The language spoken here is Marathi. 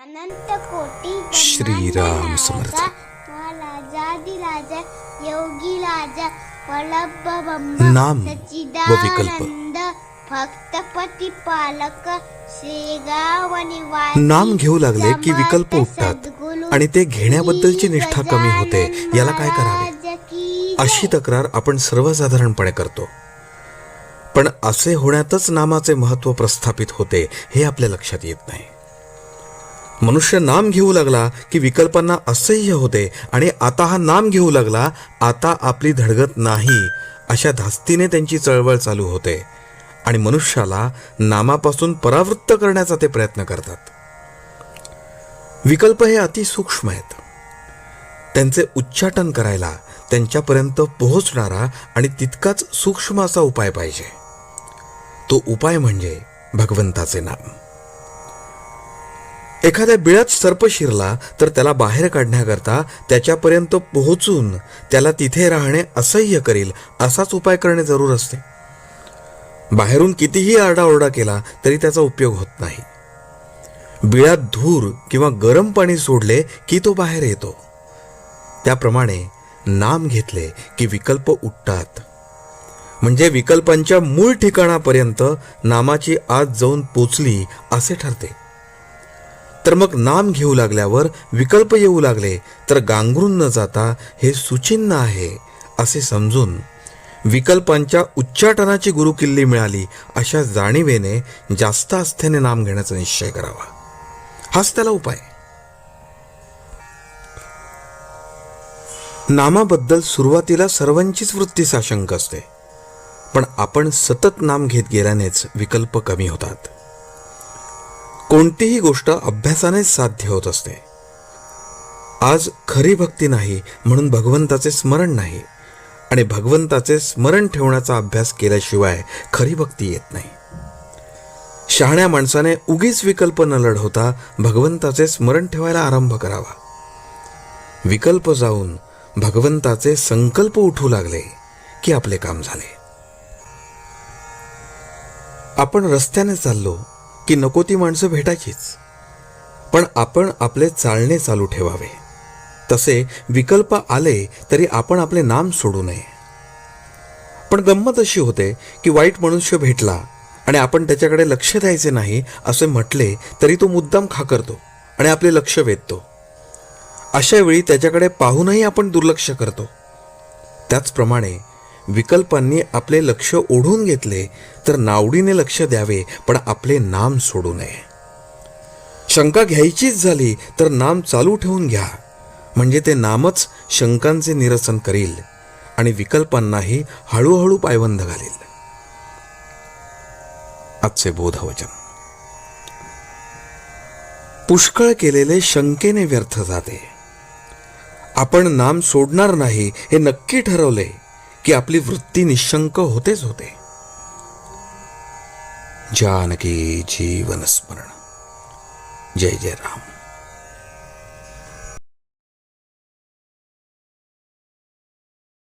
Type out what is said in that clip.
अनंत कोटी श्रीराम समर्थ. राजा योगी राजा नाम व विकल्प. भक्तपती पालक नाम घेऊ लागले की विकल्प उठतात आणि ते घेण्याबद्दलची निष्ठा कमी होते. याला काय करावे अशी तक्रार आपण सर्वसाधारणपणे करतो. पण असे होण्यातच नामाचे महत्त्व प्रस्थापित होते हे आपल्या लक्षात येत नाही. मनुष्य नाम घेऊ लागला की विकल्पांना असह्य होते आणि आता हा नाम घेऊ लागला, आता आपली धडगत नाही अशा धास्तीने त्यांची चळवळ चालू होते आणि मनुष्याला नामापासून परावृत्त करण्याचा ते प्रयत्न करतात. विकल्प हे अतिसूक्ष्म आहेत. त्यांचे उच्चाटन करायला त्यांच्यापर्यंत पोहोचणारा आणि तितकाच सूक्ष्म असा उपाय पाहिजे. तो उपाय म्हणजे भगवंताचे नाम. एखाद्या बिळात सर्प शिरला तर त्याला बाहेर काढण्याकरता त्याच्यापर्यंत पोहोचून त्याला तिथे राहणे असह्य करील असाच उपाय करणे जरूर असते. बाहेरून कितीही आरडाओरडा केला तरी त्याचा उपयोग होत नाही. बिळात धूर किंवा गरम पाणी सोडले की तो बाहेर येतो. त्याप्रमाणे नाम घेतले की विकल्प उठतात. म्हणजे विकल्पांच्या मूळ ठिकाणापर्यंत नामाची आत जाऊन पोचली असे ठरते. तर मग नाम घेऊ लागल्यावर विकल्प येऊ लागले तर गांगरून न जाता हे सुचिन्ह आहे असे समजून विकल्पांच्या उच्चाटनाची गुरुकिल्ली मिळाली अशा जाणीवेने जास्त आस्थेने नाम घेण्याचा निश्चय करावा. हाच त्याला उपाय. नामाबद्दल सुरुवातीला सर्वांचीच वृत्ती साशंक असते, पण आपण सतत नाम घेत गेल्यानेच विकल्प कमी होतात. कोणतीही गोष्ट अभ्यासानेच साध्य होत असते. आज खरी भक्ती नाही म्हणून भगवंताचे स्मरण नाही, आणि भगवंताचे स्मरण ठेवण्याचा अभ्यास केल्याशिवाय खरी भक्ती येत नाही. शहाण्या माणसाने उगीच विकल्प न लढवता भगवंताचे स्मरण ठेवायला आरंभ करावा. विकल्प जाऊन भगवंताचे संकल्प उठू लागले की आपले काम झाले. आपण रस्त्याने चाललो की नको ती माणसं भेटायचीच, पण आपण आपले चालणे चालू ठेवावे. तसे विकल्प आले तरी आपण आपले नाम सोडू नये. पण गंमत अशी होते की वाईट मनुष्य भेटला आणि आपण त्याच्याकडे लक्ष द्यायचे नाही असे म्हटले तरी तो मुद्दाम खाकरतो आणि आपले लक्ष वेधतो. अशा वेळी त्याच्याकडे पाहूनही आपण दुर्लक्ष करतो. त्याचप्रमाणे विकल्पांनी आपले लक्ष ओढून घेतले तर नावडीने लक्ष द्यावे, पण आपले नाम सोडू नये. शंका घ्यायचीच झाली तर नाम चालू ठेवून घ्या, म्हणजे ते नामच शंकांचे निरसन करील आणि विकल्पांनाही हळूहळू पायबंद घालील. आजचे बोधवचन. पुष्कळ केलेले शंकेने व्यर्थ जाते. आपण नाम सोडणार नाही हे नक्की ठरवले की आपली वृत्ती निशंक होतेच होते. जानकी जीवन स्मरण. जय जय राम.